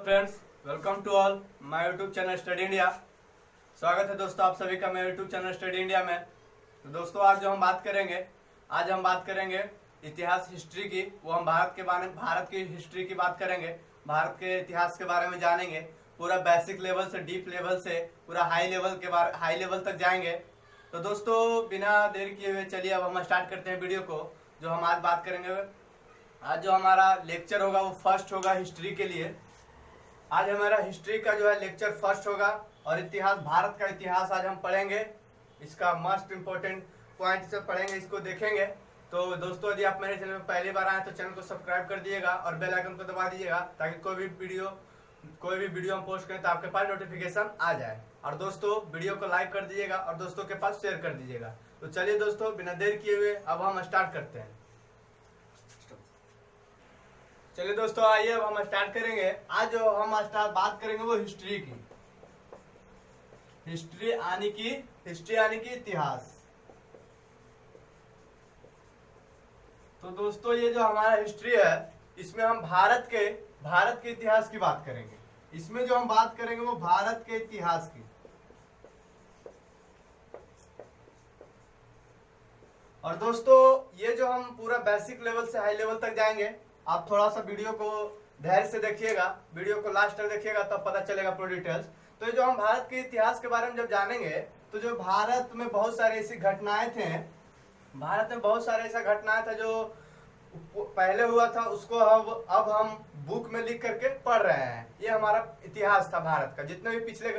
Friends, welcome to all my YouTube channel Study India. स्वागत है दोस्तों आप सभी का मेरे यूट्यूब चैनल स्टडी इंडिया में। तो दोस्तों आज हम बात करेंगे इतिहास हिस्ट्री की। वो हम भारत की हिस्ट्री की बात करेंगे, भारत के इतिहास के बारे में जानेंगे। पूरा बेसिक लेवल से डीप लेवल से पूरा हाई लेवल तक जाएंगे। तो दोस्तों बिना देर किए हुए चलिए अब हम स्टार्ट करते हैं वीडियो को। जो हम आज बात करेंगे, आज जो हमारा लेक्चर होगा वो फर्स्ट होगा हिस्ट्री के लिए। आज हमारा हिस्ट्री का जो है लेक्चर फर्स्ट होगा और इतिहास, भारत का इतिहास आज हम पढ़ेंगे। इसका मोस्ट इम्पोर्टेंट पॉइंट से पढ़ेंगे, इसको देखेंगे। तो दोस्तों यदि आप मेरे चैनल पर पहली बार आए तो चैनल को सब्सक्राइब कर दिएगा और बेल आइकन को दबा दीजिएगा ताकि कोई भी वीडियो हम पोस्ट करें तो आपके पास नोटिफिकेशन आ जाए। और दोस्तों वीडियो को लाइक कर दीजिएगा और दोस्तों के पास शेयर कर दीजिएगा। तो चलिए दोस्तों बिना देर किए हुए अब हम स्टार्ट करते हैं। चलिए दोस्तों आइए अब हम स्टार्ट करेंगे। आज जो हम बात करेंगे वो हिस्ट्री की। हिस्ट्री यानी कि इतिहास। तो दोस्तों ये जो हमारा हिस्ट्री है इसमें हम भारत के इतिहास की बात करेंगे। इसमें जो हम बात करेंगे वो भारत के इतिहास की। और दोस्तों ये जो हम पूरा बेसिक लेवल से हाई लेवल तक जाएंगे, आप थोड़ा सा वीडियो को धैर्य से देखिएगा, वीडियो को लास्ट तक देखिएगा तब पता चलेगा पूरी डिटेल्स। तो जो हम भारत के इतिहास के बारे में जब जानेंगे तो जो भारत में बहुत सारी ऐसी घटनाएं थे, भारत में बहुत सारे ऐसा घटनाएं था जो पहले हुआ था, उसको अब हम बुक में लिख करके पढ़ रहे हैं। ये हमारा इतिहास था भारत का। जितने भी पिछले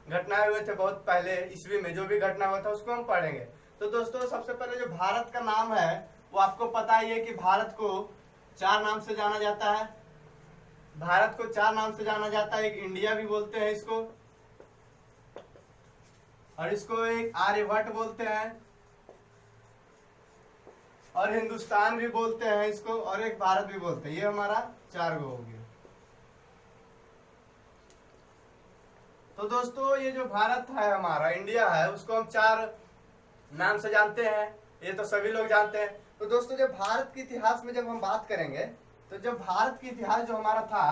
घटनाएं हुए थे बहुत पहले ईस्वी में जो भी घटना हुआ था उसको हम पढ़ेंगे। तो दोस्तों सबसे पहले जो भारत का नाम है वो आपको पता ही है कि भारत को 4 नाम से जाना जाता है। भारत को 4 नाम से जाना जाता है। एक इंडिया भी बोलते हैं इसको, और इसको एक आर्यभट्ट बोलते हैं, और हिंदुस्तान भी बोलते हैं इसको, और एक भारत भी बोलते हैं। ये हमारा 4 गो हो गया। तो दोस्तों ये जो भारत है हमारा, इंडिया है, उसको हम 4 नाम से जानते हैं। ये तो सभी लोग जानते हैं। तो दोस्तों जब भारत के इतिहास में जब हम बात करेंगे तो जब भारत के इतिहास जो हमारा था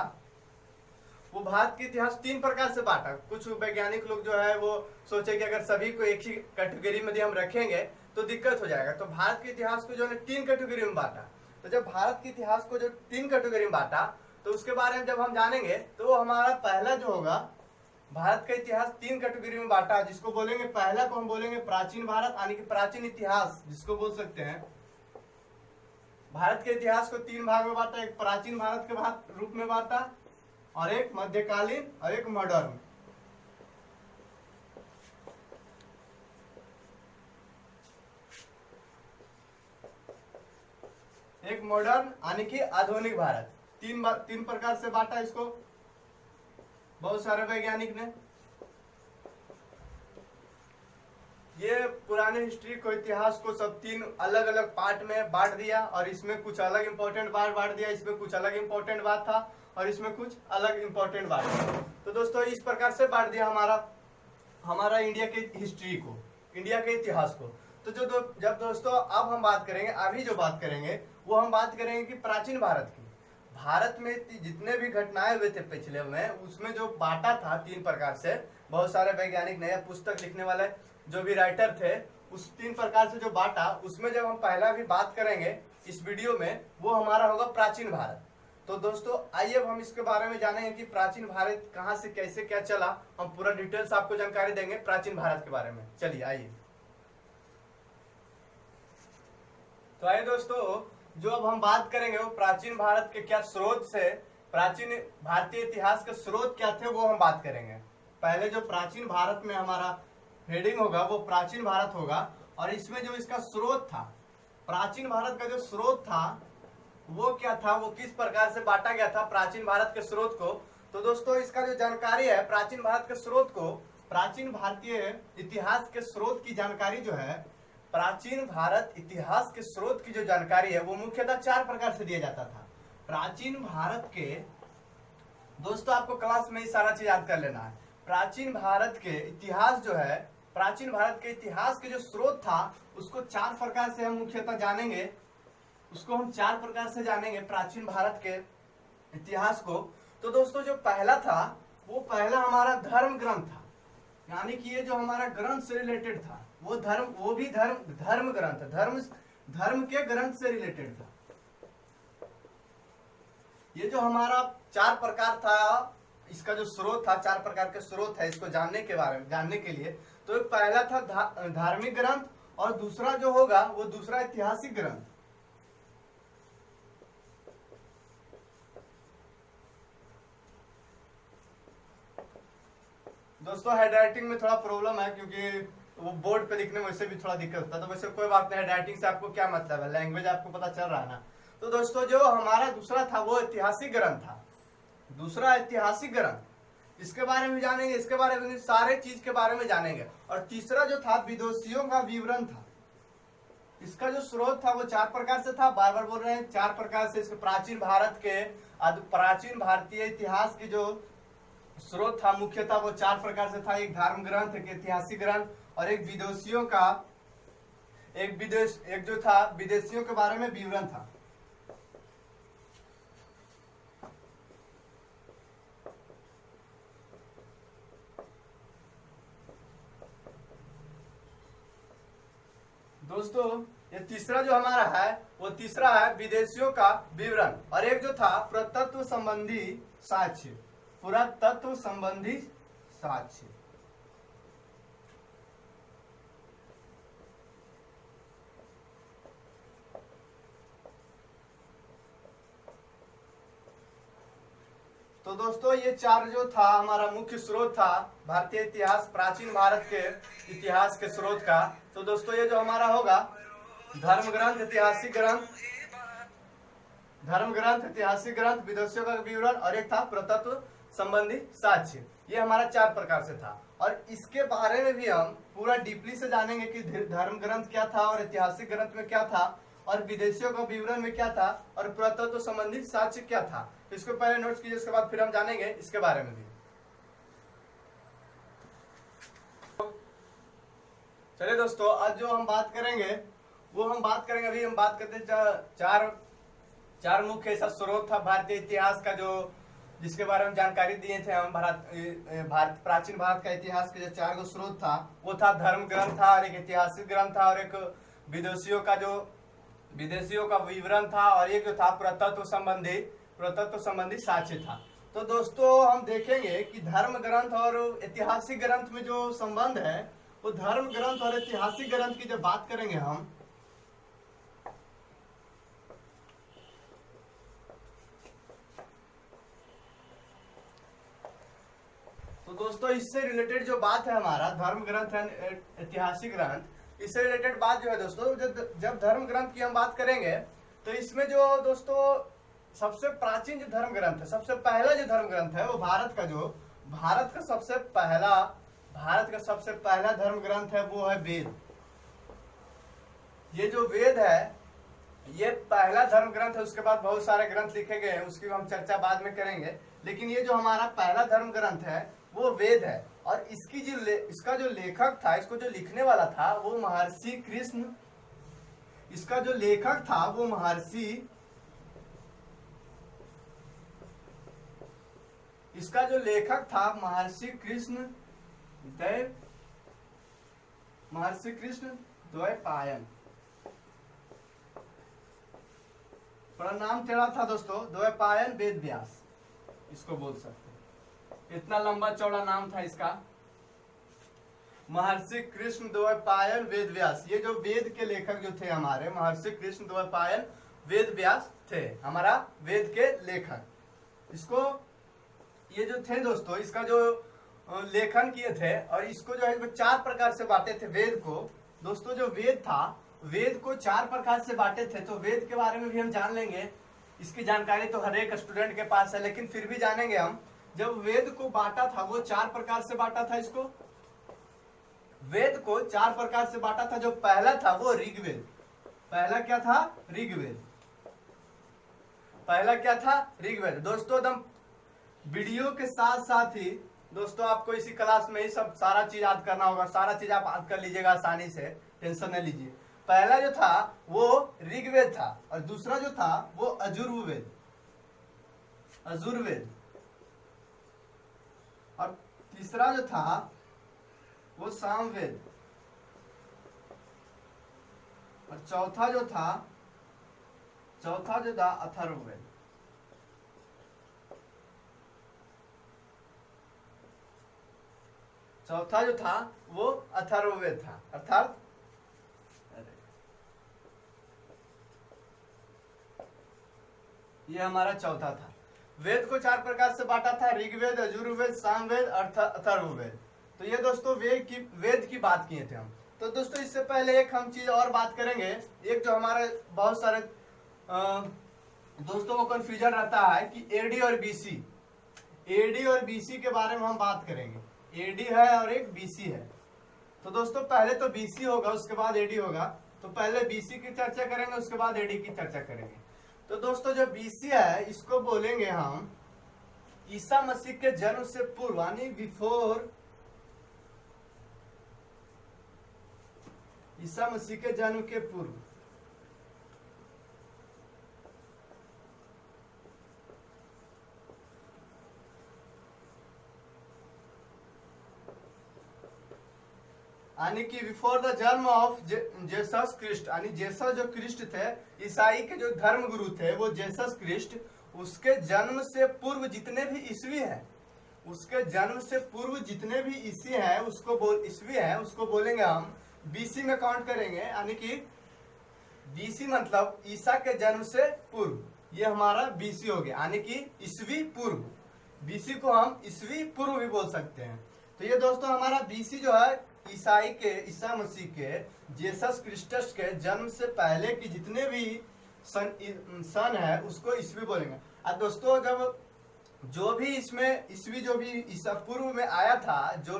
वो भारत के इतिहास 3 प्रकार से बांटा। कुछ वैज्ञानिक लोग जो है वो सोचे कि अगर सभी को एक ही कैटेगरी में हम रखेंगे तो दिक्कत हो जाएगा। तो भारत के इतिहास को जो है 3 कैटेगरी में बांटा। तो जब भारत के इतिहास को जो 3 कैटेगरी में बांटा तो उसके बारे में जब हम जानेंगे तो हमारा पहला जो होगा, भारत का इतिहास 3 कैटेगरी में बांटा, जिसको बोलेंगे, पहला को हम बोलेंगे प्राचीन भारत यानी कि प्राचीन इतिहास जिसको बोल सकते हैं। भारत के इतिहास को 3 भाग में बांटा। एक प्राचीन भारत के रूप में बांटा, और एक मध्यकालीन और एक मॉडर्न। एक मॉडर्न यानी कि आधुनिक भारत। 3 प्रकार से बांटा इसको बहुत सारे वैज्ञानिक ने। ये पुराने हिस्ट्री को, इतिहास को सब 3 अलग अलग पार्ट में बांट दिया, और इसमें कुछ अलग इंपॉर्टेंट बात बांट दिया, इसमें कुछ अलग इंपॉर्टेंट बात था, और इसमें कुछ अलग इंपॉर्टेंट बात था। तो दोस्तों इस प्रकार से बांट दिया हमारा इंडिया के हिस्ट्री को, इंडिया के इतिहास को। तो जब दोस्तों अब हम बात करेंगे, अभी जो बात करेंगे वो हम बात करेंगे कि प्राचीन भारत की। भारत में जितने भी घटनाएं हुए थे पिछले में, उसमें जो बांटा था 3 प्रकार से, बहुत सारे वैज्ञानिक नया पुस्तक लिखने वाले जो भी राइटर थे, उस 3 प्रकार से जो बांटा, उसमें जब हम पहला भी बात करेंगे इस वीडियो में, वो हमारा होगा प्राचीन भारत। तो दोस्तों आइए अब हम इसके बारे में जानेंगे कि प्राचीन भारत कहाँ से कैसे क्या चला। हम पूरा डिटेल्स आपको जानकारी देंगे प्राचीन भारत के बारे में। चलिए आइए। तो आइए दोस्तों, जो अब हम बात करेंगे वो प्राचीन भारत के क्या स्रोत से, प्राचीन भारतीय इतिहास के स्रोत क्या थे वो हम बात करेंगे। पहले जो प्राचीन भारत में हमारा हेडिंग होगा वो प्राचीन भारत होगा, और इसमें जो इसका स्रोत था, प्राचीन भारत का जो स्रोत था वो क्या था, वो किस प्रकार से बांटा गया था प्राचीन भारत के स्रोत को। तो दोस्तों इसका जो जानकारी है प्राचीन भारत के स्रोत को, प्राचीन भारतीय इतिहास के स्रोत की जानकारी जो है, प्राचीन भारत इतिहास के स्रोत की जो जानकारी है वो मुख्यतः 4 प्रकार से दिया जाता था। प्राचीन भारत के, दोस्तों आपको क्लास में ही सारा चीज याद कर लेना है। प्राचीन भारत के इतिहास जो है, प्राचीन भारत के इतिहास के जो स्रोत था उसको 4 प्रकार से हम मुख्यतः जानेंगे। उसको हम 4 प्रकार से जानेंगे प्राचीन भारत के इतिहास को। तो दोस्तों जो पहला था वो पहला हमारा धर्म ग्रंथ था, यानी कि ये जो हमारा ग्रंथ से रिलेटेड था वो भी धर्म ग्रंथ, धर्म के ग्रंथ से रिलेटेड था। ये जो हमारा 4 प्रकार था, इसका जो स्रोत था, 4 प्रकार के स्रोत है इसको जानने के लिए। तो पहला था धार्मिक ग्रंथ, और दूसरा जो होगा वो दूसरा ऐतिहासिक ग्रंथ। दोस्तों हैंडराइटिंग में थोड़ा प्रॉब्लम है, क्योंकि वो बोर्ड पे लिखने में वैसे भी थोड़ा दिक्कत होता है, तो वैसे कोई बात नहीं। हैंडराइटिंग से आपको क्या मतलब है, लैंग्वेज आपको पता चल रहा है ना। तो दोस्तों जो हमारा दूसरा था वो ऐतिहासिक ग्रंथ था, दूसरा ऐतिहासिक ग्रंथ, इसके बारे में जानेंगे, इसके बारे में सारे चीज के बारे में जानेंगे। और तीसरा जो था विदेशियों का विवरण था, इसका जो स्रोत था वो 4 प्रकार से था, बार बार बोल रहे हैं 4 प्रकार से। इसके प्राचीन भारत के प्राचीन भारतीय इतिहास की जो स्रोत था मुख्यतः वो 4 प्रकार से था। एक धर्म ग्रंथ, एक ऐतिहासिक ग्रंथ, और एक विदेशियों का एक जो था विदेशियों के बारे में विवरण था। दोस्तों ये तीसरा जो हमारा है वो तीसरा है विदेशियों का विवरण, और एक जो था पुरातत्व संबंधी साक्ष्य, पुरातत्व संबंधी साक्ष्य। तो दोस्तों ये 4 जो था हमारा मुख्य स्रोत था भारतीय इतिहास, प्राचीन भारत के इतिहास के स्रोत का। तो दोस्तों ये जो हमारा होगा धर्म ग्रंथ, ऐतिहासिक ग्रंथ, विदेशियों का विवरण, और एक था पुरातत्व संबंधी साक्ष्य। ये हमारा 4 प्रकार से था, और इसके बारे में भी हम पूरा डीपली से जानेंगे कि धर्म ग्रंथ क्या था, और ऐतिहासिक ग्रंथ में क्या था, और विदेशियों का विवरण में क्या था, और पुरातत्व संबंधी साक्ष्य क्या था। तो इसको पहले नोट्स कीजिए, उसके बाद फिर हम जानेंगे इसके बारे में भी। चलिए दोस्तों, आज जो हम बात करेंगे वो हम बात करेंगे, अभी हम बात करते हैं चार मुख्य ऐसा स्रोत था भारतीय इतिहास का, जो जिसके बारे में जानकारी दिए थे हम। प्राचीन भारत का इतिहास के जो 4 गो स्रोत था वो था धर्म ग्रंथ था, और एक ऐतिहासिक ग्रंथ था, और एक विदेशियों का विवरण था, और एक जो था पुरातत्व संबंधी साक्ष्य था। तो दोस्तों हम देखेंगे कि धर्म ग्रंथ और ऐतिहासिक ग्रंथ में जो संबंध है वो धर्म ग्रंथ और ऐतिहासिक ग्रंथ की जब बात करेंगे हम, तो दोस्तों इससे रिलेटेड जो बात है हमारा धर्म ग्रंथ एंड ऐतिहासिक ग्रंथ, इससे रिलेटेड बात जो है दोस्तों, जब धर्म ग्रंथ की हम बात करेंगे तो इसमें जो दोस्तों सबसे प्राचीन जो धर्म ग्रंथ है, सबसे पहला जो धर्म ग्रंथ है वो भारत का सबसे पहला धर्म ग्रंथ है वो है वेद। ये जो वेद है ये पहला धर्म ग्रंथ है, उसके बाद बहुत सारे ग्रंथ लिखे गए हैं, उसकी हम चर्चा बाद में करेंगे। लेकिन ये जो हमारा पहला धर्म ग्रंथ है वो वेद है, और इसका जो लेखक था, इसको जो लिखने वाला था वो महर्षि कृष्ण, इसका जो लेखक था वो महर्षि कृष्ण द्वैपायन। थोड़ा नाम टेढ़ा था दोस्तों, द्वैपायन वेद व्यास इसको बोल सकते हैं, इतना लंबा चौड़ा नाम था इसका, महर्षि कृष्ण द्वैपायन वेद व्यास। ये जो वेद के लेखक जो थे हमारे महर्षि कृष्ण द्वैपायन वेद व्यास थे, हमारा वेद के लेखक। इसको ये जो थे दोस्तों, इसका जो लेखन किए थे, और इसको जो है 4 प्रकार से बांटे थे वेद को। दोस्तों जो वेद था, वेद को 4 प्रकार से बांटे थे, तो वेद के बारे में भी हम जान लेंगे। इसकी जानकारी तो हर एक स्टूडेंट के पास है, लेकिन फिर भी जानेंगे हम। जब वेद को बांटा था वो 4 प्रकार से बांटा था, इसको वेद को 4 प्रकार से बांटा था। जो पहला था वो ऋग्वेद, पहला क्या था ऋग्वेद। दोस्तों एकदम वीडियो के साथ साथ ही दोस्तों आपको इसी क्लास में ही सब सारा चीज याद करना होगा, सारा चीज आप याद कर लीजिएगा आसानी से, टेंशन नहीं लीजिए। पहला जो था वो ऋग्वेद था, और दूसरा जो था वो यजुर्वेद। और तीसरा जो था वो सामवेद, और चौथा जो था अथर्ववेद। चौथा जो था वो अथर्ववेद था, अर्थात ये हमारा चौथा था। वेद को 4 प्रकार से बांटा था, ऋग्वेद, यजुर्वेद, सामवेद, अथर्ववेद। तो ये दोस्तों वेद की बात किए थे हम। तो दोस्तों इससे पहले एक हम चीज और बात करेंगे। एक जो हमारे बहुत सारे दोस्तों को कंफ्यूजन रहता है कि एडी और बीसी, एडी और बीसी के बारे में हम बात करेंगे। एडी है और एक बीसी है। तो दोस्तों पहले तो बीसी होगा, उसके बाद एडी होगा। तो पहले बीसी की चर्चा करेंगे, उसके बाद एडी की चर्चा करेंगे। तो दोस्तों जो बीसी है इसको बोलेंगे हम ईसा मसीह के जन्म से पूर्व, यानी बिफोर ईसा मसीह के जन्म के पूर्व। यानी कि बिफोर द जन्म ऑफ जेसस क्रिस्ट, यानी जेसस जो क्रिस्ट थे, ईसाई के जो धर्म गुरु थे वो जेसस क्रिस्ट, उसके जन्म से पूर्व जितने भी ईस्वी है, उसके जन्म से पूर्व जितने भी ईस्वी है उसको बोलेंगे हम बीसी में काउंट करेंगे। यानी कि बीसी मतलब ईसा के जन्म से पूर्व, ये हमारा बीसी हो गया, यानी कि ईस्वी पूर्व। बीसी को हम ईस्वी पूर्व भी बोल सकते हैं। तो ये दोस्तों हमारा बीसी जो है ईसा मसीह के जेसस क्रिस्टस के जन्म से पहले की जितने भी सन है उसको ईस्वी बोलेंगे। अब दोस्तों जब जो भी इसमें ईस्वी जो भी ईसा पूर्व में आया था, जो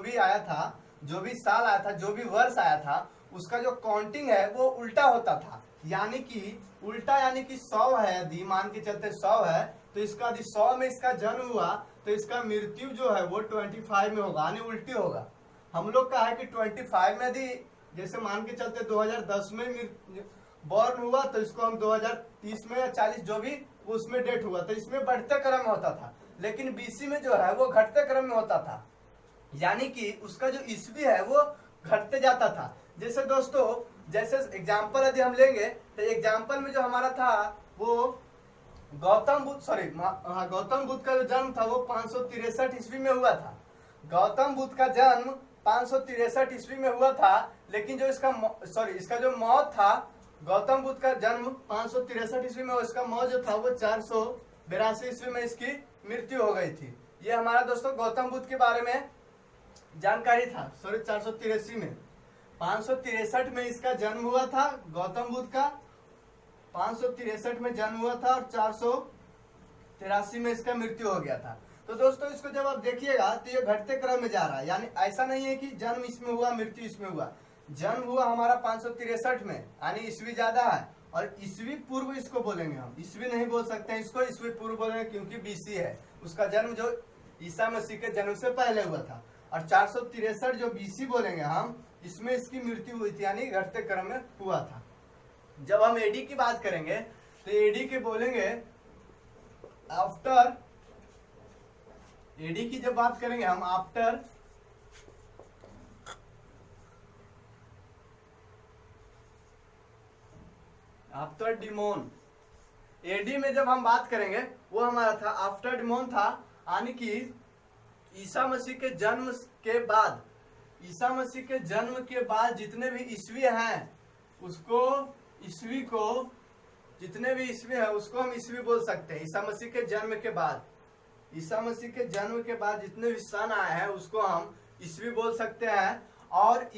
भी साल आया था, जो भी वर्ष आया था, उसका जो काउंटिंग है वो उल्टा होता था। यानी कि उल्टा, यानी कि 100 है, यदि मान के चलते 100 है तो इसका यदि 100 में इसका जन्म हुआ तो इसका मृत्यु जो है वो 25 में होगा, यानी उल्टी होगा। हम लोग का है कि 25 में यदि जैसे मान के चलते 2010 में बॉर्न हुआ तो इसको हम 2030 में या 40 जो भी उसमें डेट हुआ, तो इसमें बढ़ते क्रम में होता था। लेकिन बीसी में जो है वो घटते क्रम में होता था, यानी कि उसका जो ईस्वी है वो घटते जाता था। जैसे दोस्तों जैसे एग्जाम्पल यदि हम लेंगे तो एग्जाम्पल में जो हमारा था वो गौतम बुद्ध का जो जन्म था वो 563 ईस्वी में हुआ था। गौतम बुद्ध का जन्म 563 ईस्वी में हुआ था, लेकिन जो इसका जो मौत था, गौतम बुद्ध का जन्म 563 ईस्वी में, इसका मौत जो था वो 482 ईस्वी में इसकी मृत्यु हो गई थी। ये हमारा दोस्तों गौतम बुद्ध के बारे में जानकारी था। 483 में, 563 में इसका जन्म हुआ था, गौतम बुद्ध का 563 में जन्म हुआ था और 483 में इसका मृत्यु हो गया था। तो दोस्तों इसको जब आप देखिएगा तो ये घटते क्रम में जा रहा है, यानी ऐसा नहीं है कि जन्म इसमें हुआ मृत्यु इसमें हुआ। जन्म हुआ हमारा 563 में, यानी ईस्वी ज्यादा है, और ईस्वी पूर्व इसको बोलेंगे हम, ईस्वी नहीं बोल सकते हैं इसको, ईस्वी पूर्व बोलेंगे क्योंकि बीसी है, उसका जन्म जो ईसा मसीह के जन्म से पहले हुआ था। और 463 जो बीसी बोलेंगे हम, इसमें इसकी मृत्यु हुई थी, यानी घटते क्रम में हुआ था। जब हम एडी की बात करेंगे तो एडी के बोलेंगे आफ्टर, एडी की जब बात करेंगे हम आफ्टर डिमोन। एडी में जब हम बात करेंगे वो हमारा था आफ्टर डिमोन था, यानी कि ईसा मसीह के जन्म के बाद, ईसा मसीह के जन्म के बाद जितने भी ईस्वी हैं उसको, ईस्वी को जितने भी ईस्वी है उसको हम ईस्वी बोल सकते हैं। ईसा मसीह के जन्म के बाद, ईसा मसीह के जन्म के बाद जितने भी सन आए हैं उसको हम ईस्वी बोल सकते हैं। और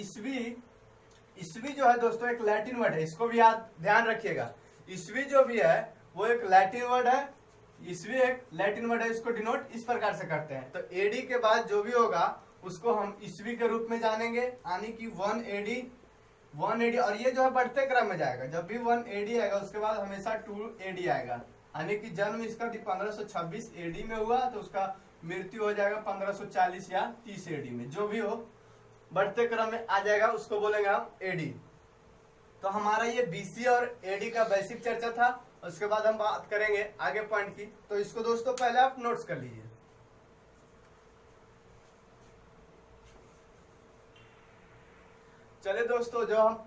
ईस्वी जो है दोस्तों एक लैटिन वर्ड है, इसको भी आप ध्यान रखिएगा। ईस्वी जो भी है वो एक लैटिन वर्ड है, ईस्वी एक लैटिन वर्ड है, इसको डिनोट इस प्रकार से करते हैं। तो एडी के बाद जो भी होगा उसको हम ईस्वी के रूप में जानेंगे, यानी कि 1 एडी, और ये जो है बढ़ते क्रम में जाएगा। जब भी 1 एडी आएगा उसके बाद हमेशा 2 एडी आएगा, यानी कि जन्म इसका 1526 एडी में हुआ तो उसका मृत्यु हो जाएगा 1540 या 30 एडी में, जो भी हो बढ़ते क्रम में आ जाएगा, उसको बोलेंगे हम एडी। तो हमारा ये बीसी और एडी का बेसिक चर्चा था। उसके बाद हम बात करेंगे आगे पॉइंट की, तो इसको दोस्तों पहले आप नोट्स कर लीजिए। चलिए दोस्तों, जो हम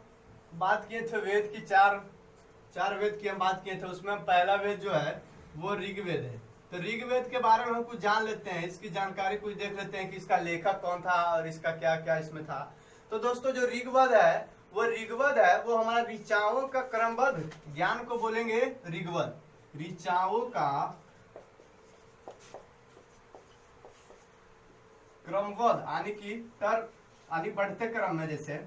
बात किए थे वेद की, चार वेद की हम बात किए थे, उसमें हम पहला वेद जो है वो ऋग्वेद है। तो ऋग्वेद के बारे में हम कुछ जान लेते हैं, इसकी जानकारी कुछ देख लेते हैं कि इसका लेखक कौन था और इसका क्या क्या इसमें था। तो दोस्तों जो ऋग्वेद है वो हमारा ऋचाओं का क्रमबद्ध ज्ञान को बोलेंगे ऋग्वेद। ऋचाओं का क्रमबद्ध यानी बढ़ते क्रम में, जैसे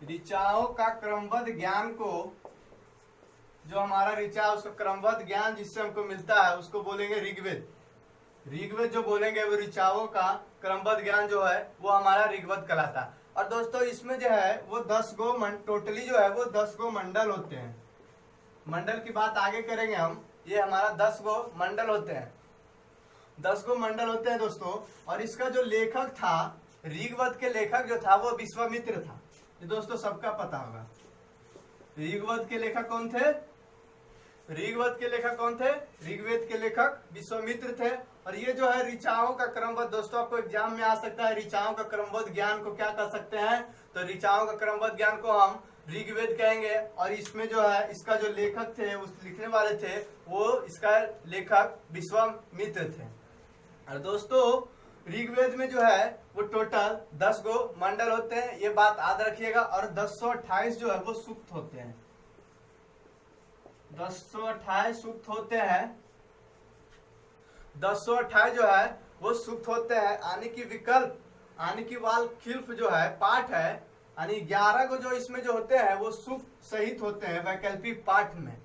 ऋचाओं का क्रमबद्ध ज्ञान को, जो हमारा ऋचा उसका क्रमबद्ध ज्ञान जिससे हमको मिलता है उसको बोलेंगे ऋग्वेद। ऋग्वेद जो बोलेंगे वो ऋचाओं का क्रमबद्ध ज्ञान जो है वो हमारा ऋग्वेद कहलाता है। और दोस्तों इसमें जो है वो 10 गो टोटली जो है वो 10 गो मंडल होते हैं। मंडल की बात आगे करेंगे हम। ये हमारा 10 गो मंडल होते हैं, 10 गो मंडल होते हैं दोस्तों। और इसका जो लेखक था, ऋग्वेद के लेखक जो था वो विश्वामित्र था। ये दोस्तों सबका पता होगा। ऋग्वेद के लेखक कौन थे? ऋग्वेद के लेखक विश्वामित्र थे। और ये जो है ऋचाओं का क्रमबद्ध, दोस्तों आपको एग्जाम में आ सकता है, ऋचाओं का क्रमबद्ध ज्ञान को क्या कर सकते हैं? तो ऋचाओं का क्रमबद्ध ज्ञान को हम ऋग्वेद कहेंगे। और इसमें जो है इसका जो लेखक थे, उस लिखने वाले थे, वो इसका लेखक विश्वामित्र थे। और दोस्तों ऋग्वेद में जो है वो टोटल 10 गो मंडल होते हैं, ये बात याद रखिएगा। और 1028 जो है वो सूक्त होते हैं, 1028 सूक्त होते हैं। 1028 जो है वो सूक्त होते हैं, यानी कि विकल्प यानी कि वाल खिल्फ जो है पाठ है, यानी 11 को जो इसमें जो होते हैं वो सूक्त सहित होते हैं वैकल्पिक पाठ में।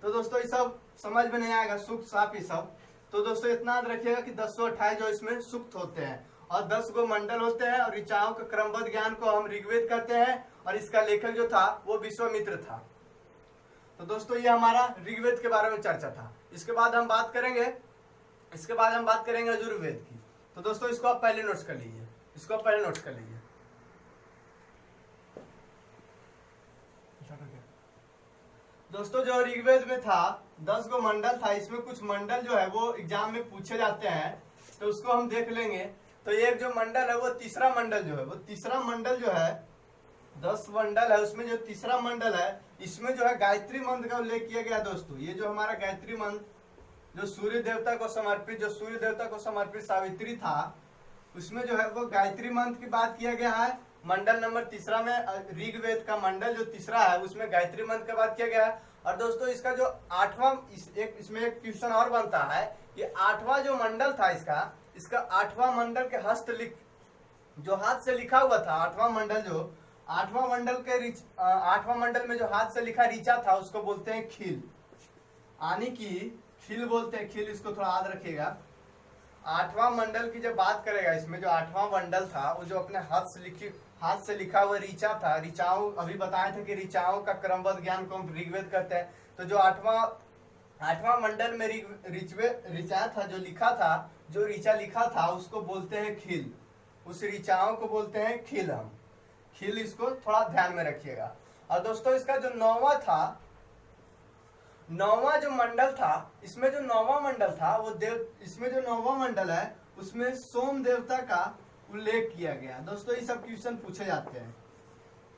तो दोस्तों ये सब समझ में नहीं आएगा, सूक्त साफ ये सब। तो दोस्तों इतना याद रखिएगा कि 1028 जो इसमें सूक्त होते हैं और 10 गो मंडल होते हैं। और ऋचाओं के क्रमबद्ध ज्ञान को हम ऋग्वेद कहते हैं। और इसका लेखक जो था वो विश्वामित्र था। तो दोस्तों ये हमारा ऋग्वेद के बारे में चर्चा था। इसके बाद हम बात करेंगे यजुर्वेद की। तो दोस्तों इसको आप पहले नोट्स कर लीजिए, दोस्तों जो ऋग्वेद में था 10 गो मंडल था। इसमें कुछ मंडल जो है वो एग्जाम में पूछे जाते हैं, तो उसको हम देख लेंगे। तो ये जो मंडल है वो तीसरा मंडल जो है 10 मंडल है, उसमें जो तीसरा मंडल है इसमें जो है गायत्री मंत्र का उल्लेख किया गया। दोस्तों ये जो हमारा गायत्री मंत्र जो सूर्य देवता को समर्पित सावित्री था, उसमें जो है वो गायत्री मंत्र की बात किया गया है। मंडल नंबर तीसरा में ऋग्वेद का मंडल जो तीसरा है उसमें गायत्री मंत्र का बात किया गया है। और दोस्तों इसका जो 8वां इसमें एक क्वेश्चन और बनता है कि 8वां जो मंडल था इसका 8वां मंडल के हस्तलिख जो हाथ से लिखा हुआ था, 8वां मंडल में जो हाथ से लिखा ऋचा था उसको बोलते हैं खिल, यानी कि खिल बोलते हैं। खिल इसको थोड़ा याद रखिएगा। 8वां मंडल की जब बात करेगा, इसमें जो 8वां मंडल था वो जो अपने हाथ से लिखा हुआ ऋचा था। ऋचाओं अभी बताए थे कि ऋचाओं का क्रमबद्ध ज्ञान को हम ऋग्वेद कहते हैं। तो जो 8वां मंडल में ऋचा था, जो ऋचा लिखा था उसको बोलते हैं खिल। उस ऋचाओं को बोलते हैं खिल। हम खिल इसको थोड़ा ध्यान में रखिएगा। और दोस्तों इसका जो 9वां जो मंडल था, इसमें जो 9वां मंडल था वो इसमें जो 9वां मंडल है उसमें सोम देवता का उल्लेख किया गया। दोस्तों ये सब क्वेश्चन पूछे जाते हैं।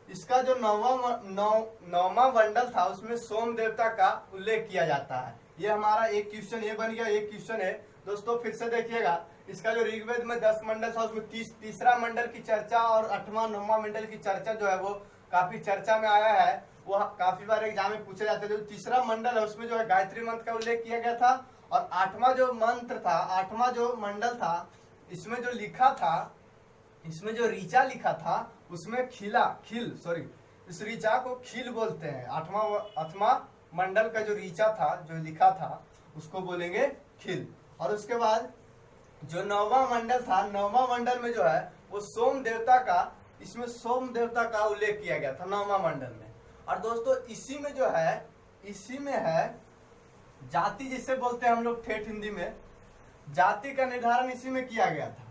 इसका जो 9वां मंडल था उसमें सोम देवता का उल्लेख किया जाता है। ये हमारा एक क्वेश्चन ये बन गया, एक क्वेश्चन है। दोस्तों फिर से देखिएगा, इसका जो ऋग्वेद में 10 मंडल था उसमें तीसरा मंडल की चर्चा और 8वां 9वां मंडल की चर्चा जो है वो काफी चर्चा में आया है। वो काफी बार एग्जाम में पूछे जाते थे। जो तीसरा मंडल है उसमें जो है गायत्री मंत्र का उल्लेख किया गया था। और 8वां जो मंडल था इसमें जो लिखा था, इसमें जो ऋचा लिखा था उसमें इस ऋचा को खिल बोलते हैं। 8वां मंडल का जो ऋचा था जो लिखा था उसको बोलेंगे खिल। और उसके बाद जो 9वां मंडल था, 9वां मंडल में जो है वो सोम देवता का उल्लेख किया गया था 9वां मंडल में। और दोस्तों इसी में है जाति, जिसे बोलते हैं हम लोग ठेठ हिंदी में, जाति का निर्धारण इसी में किया गया था।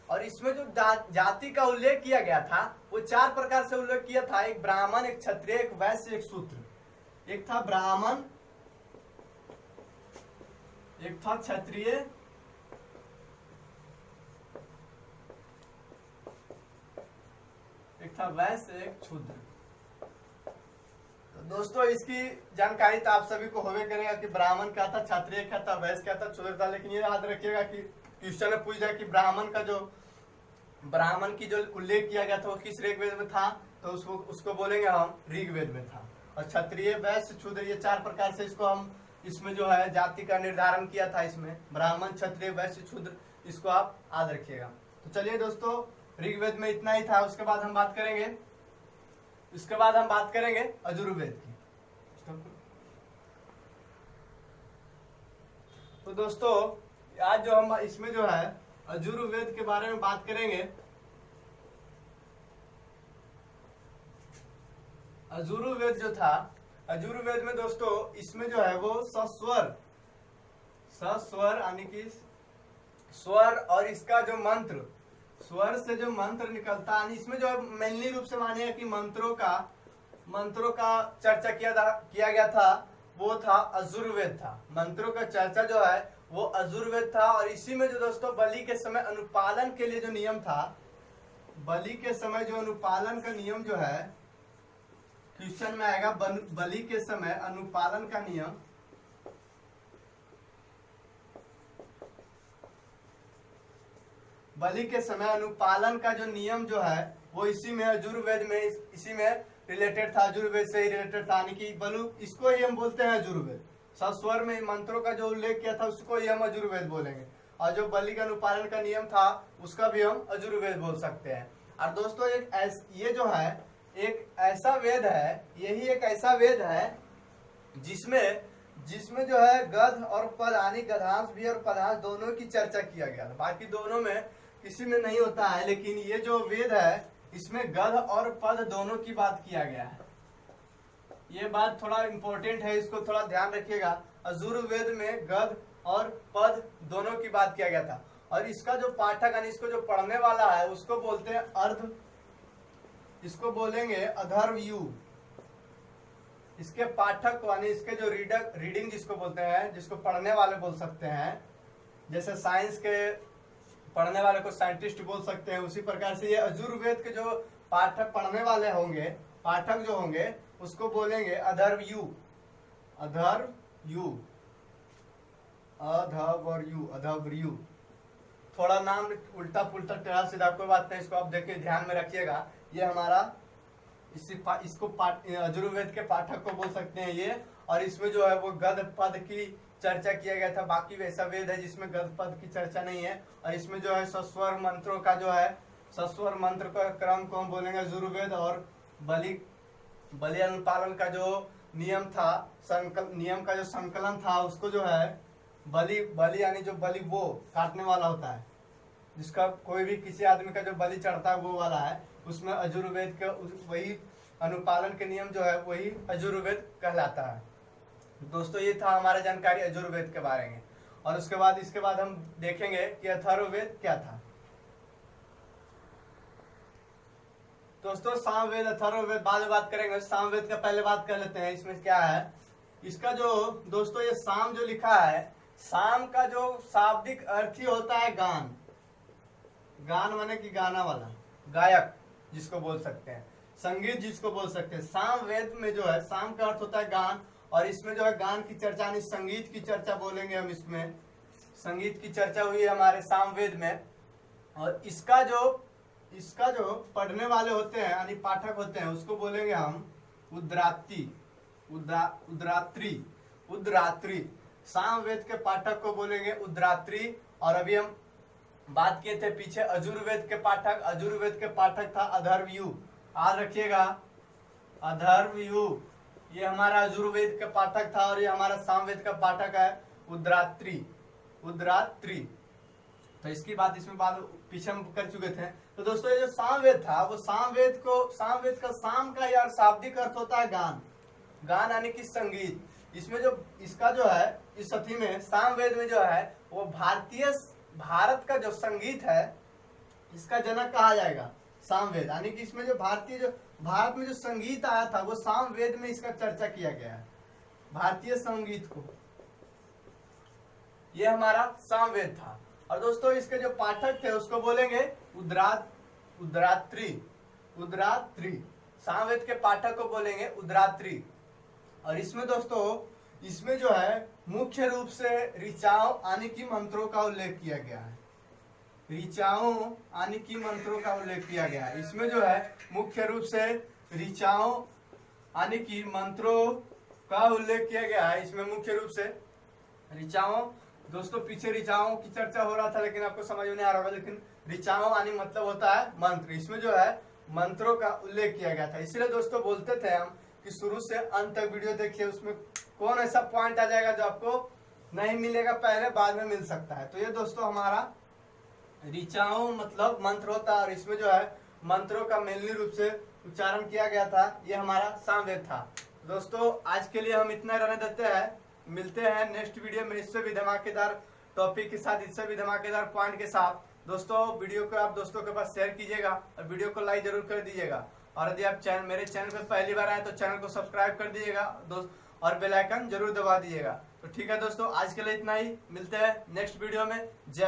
और इसमें जो जाति का उल्लेख किया गया था वो 4 प्रकार से उल्लेख किया था। एक ब्राह्मण, एक क्षत्रिय, एक वैश्य, एक शूद्र। एक था ब्राह्मण, एक था क्षत्रिय, एक था वैश्य एक क्षुद्र। तो दोस्तों इसकी जानकारी तो आप सभी को होवे करेगा कि ब्राह्मण क्या था, क्षत्रिय क्या था, वैश्य क्या था, क्षुद्र था। लेकिन ये याद रखिएगा कि क्वेश्चन में पूछ जाए कि ब्राह्मण की जो उल्लेख किया गया था वो किस ऋग्वेद में था, तो उसको बोलेंगे हम ऋग्वेद में था। और क्षत्रिय वैश्य क्षुद्र ये 4 प्रकार से इसको हम इसमें जो है जाति का निर्धारण किया था। इसमें ब्राह्मण क्षत्रिय वैश्य क्षुद्र, इसको आप याद रखिएगा। तो चलिए दोस्तों ऋग्वेद में इतना ही था। उसके बाद हम बात करेंगे यजुर्वेद की। तो दोस्तों आज जो हम इसमें जो है यजुर्वेद के बारे में बात करेंगे। यजुर्वेद जो था, यजुर्वेद में दोस्तों इसमें जो है वो सस्वर यानी कि स्वर और इसका जो मंत्र, स्वर से जो मंत्र निकलता है, इसमें जो मेनली रूप से मानिए कि मंत्रों का चर्चा किया गया था, वो था यजुर्वेद था। मंत्रों का चर्चा जो है वो यजुर्वेद था। और इसी में जो दोस्तों बलि के समय अनुपालन के लिए जो नियम था, बलि के समय जो अनुपालन का नियम जो है, क्वेश्चन में आएगा बलि के समय अनुपालन का नियम। बलि के समय अनुपालन का जो नियम जो है वो इसी में यजुर्वेद में इसी में रिलेटेड था, यजुर्वेद से ही रिलेटेड था। यानी कि बलु इसको ही हम बोलते हैं यजुर्वेद। सस्वर में मंत्रों का जो उल्लेख किया था उसको ही हम यजुर्वेद बोलेंगे। और जो बलि का अनुपालन का नियम था उसका भी हम यजुर्वेद बोल सकते हैं। और दोस्तों ये जो है एक ऐसा वेद है, यही एक ऐसा वेद है जिसमें जो है गध और पद यानी गधांश भी और पदांश दोनों की चर्चा किया गया था। बाकी दोनों में किसी में नहीं होता है, लेकिन ये जो वेद है इसमें गध और पद दोनों की बात किया गया है। ये बात थोड़ा इंपॉर्टेंट है, इसको थोड़ा ध्यान रखिएगा। यजुर्वेद में गध और पद दोनों की बात किया गया था। और इसका जो पाठक यानी इसको जो पढ़ने वाला है उसको बोलते हैं अर्ध, इसको बोलेंगे अधर्वयु। इसके पाठक यानी इसके जो रीडिंग जिसको बोलते हैं, जिसको पढ़ने वाले बोल सकते हैं, जैसे साइंस के पढ़ने वाले को साइंटिस्ट बोल सकते हैं, उसी प्रकार से ये यजुर्वेद के जो पाठक पढ़ने वाले होंगे, पाठक जो होंगे उसको बोलेंगे अधर्वयु। अधवर्यु। थोड़ा नाम उल्टा पुल्टा टेढ़ा सीधा कोई बात नहीं, इसको आप देखिए ध्यान में रखिएगा। ये हमारा इसको यजुर्वेद के पाठक को बोल सकते हैं ये। और इसमें जो है वो गध पद की चर्चा किया गया था। बाकी वैसा वेद है जिसमें गध पद की चर्चा नहीं है। और इसमें जो है सस्वर मंत्रों का जो है सस्वर मंत्र का क्रम को हम बोलेंगे यजुर्वेद। और बलि अनुपालन का जो नियम था, नियम का जो संकलन था, उसको जो है बलि यानी जो बलि वो काटने वाला होता है, जिसका कोई भी किसी आदमी का जो बलि चढ़ता है वो वाला है, उसमें यजुर्वेद का वही अनुपालन के नियम जो है वही यजुर्वेद कहलाता है। दोस्तों ये था हमारा जानकारी यजुर्वेद के बारे में। और इसके बाद हम देखेंगे कि अथर्ववेद क्या था। दोस्तों सामवेद अथर्ववेद बाद में बात करेंगे। सामवेद का पहले बात कर लेते हैं। इसमें क्या है, इसका जो दोस्तों ये साम जो लिखा है, साम का जो शाब्दिक अर्थ ही होता है गान। गान माने कि गाना वाला, गायक जिसको बोल सकते हैं, संगीत जिसको बोल सकते हैं। सामवेद में जो है साम का अर्थ होता है गान। और इसमें जो है गान की चर्चा यानी संगीत की चर्चा बोलेंगे हम। इसमें संगीत की चर्चा हुई है हमारे सामवेद में। और इसका जो पढ़ने वाले होते हैं यानी पाठक होते हैं उसको बोलेंगे हम उद्रात्री। सामवेद के पाठक को बोलेंगे उद्रात्री। और अभी हम बात किए थे पीछे यजुर्वेद के पाठक था अधर्वयु। याद रखिएगा अधर्वयु ये हमारा यजुर्वेद का पाठक था। और ये हमारा सामवेद का पाठक है उद्रात्री। तो इसकी बात इसमें पीछे हम कर चुके थे। तो दोस्तों ये जो सामवेद था वो सामवेद का साम का यार शाब्दिक अर्थ होता है गान यानी कि संगीत। इसमें जो इसका जो है इस सती में सामवेद में जो है वो भारत का जो संगीत है इसका जनक कहा जाएगा सामवेद। यानी कि इसमें जो भारत में जो संगीत आया था वो सामवेद में इसका चर्चा किया गया है, भारतीय संगीत को। ये हमारा सामवेद था। और दोस्तों इसके जो पाठक थे उसको बोलेंगे उद्रात्री। उद्रात्री। सामवेद के पाठक को बोलेंगे उद्रात्री। और इसमें दोस्तों, इसमें जो है मुख्य रूप से ऋचाओं यानी कि मंत्रों का उल्लेख किया गया है। ऋचाओं यानी कि मंत्रों का उल्लेख किया गया है। इसमें जो है मुख्य रूप से ऋचाओं यानी कि मंत्रों का उल्लेख किया गया है। इसमें मुख्य रूप से ऋचाओं, दोस्तों पीछे ऋचाओं की चर्चा हो रहा था लेकिन आपको समझ में नहीं आ रहा होगा, लेकिन ऋचाओं यानी मतलब होता है मंत्र। इसमें जो है मंत्रों का उल्लेख किया गया था। इसलिए दोस्तों बोलते थे हम कि शुरू से अंत तक वीडियो देखिए, उसमें कौन ऐसा पॉइंट आ जाएगा जो आपको नहीं मिलेगा पहले, बाद में मिल सकता है। तो ये दोस्तों हमारा ऋचाओं मतलब मंत्र होता है। और इसमें जो है मंत्रों का मेनली रूप से उच्चारण किया गया था। ये हमारा सामवेद था। दोस्तों आज के लिए हम इतना रहने देते हैं, मिलते हैं नेक्स्ट वीडियो में इससे भी धमाकेदार टॉपिक के साथ, इससे भी धमाकेदार पॉइंट के साथ। दोस्तों वीडियो को आप दोस्तों के पास शेयर कीजिएगा और वीडियो को लाइक जरूर कर दीजिएगा। और यदि आप मेरे चैनल पर पहली बार आए तो चैनल को सब्सक्राइब कर दीजिएगा और बेल आइकन जरूर दबा दीजिएगा। तो ठीक है दोस्तों, आज के लिए इतना ही, मिलते हैं नेक्स्ट वीडियो में। जय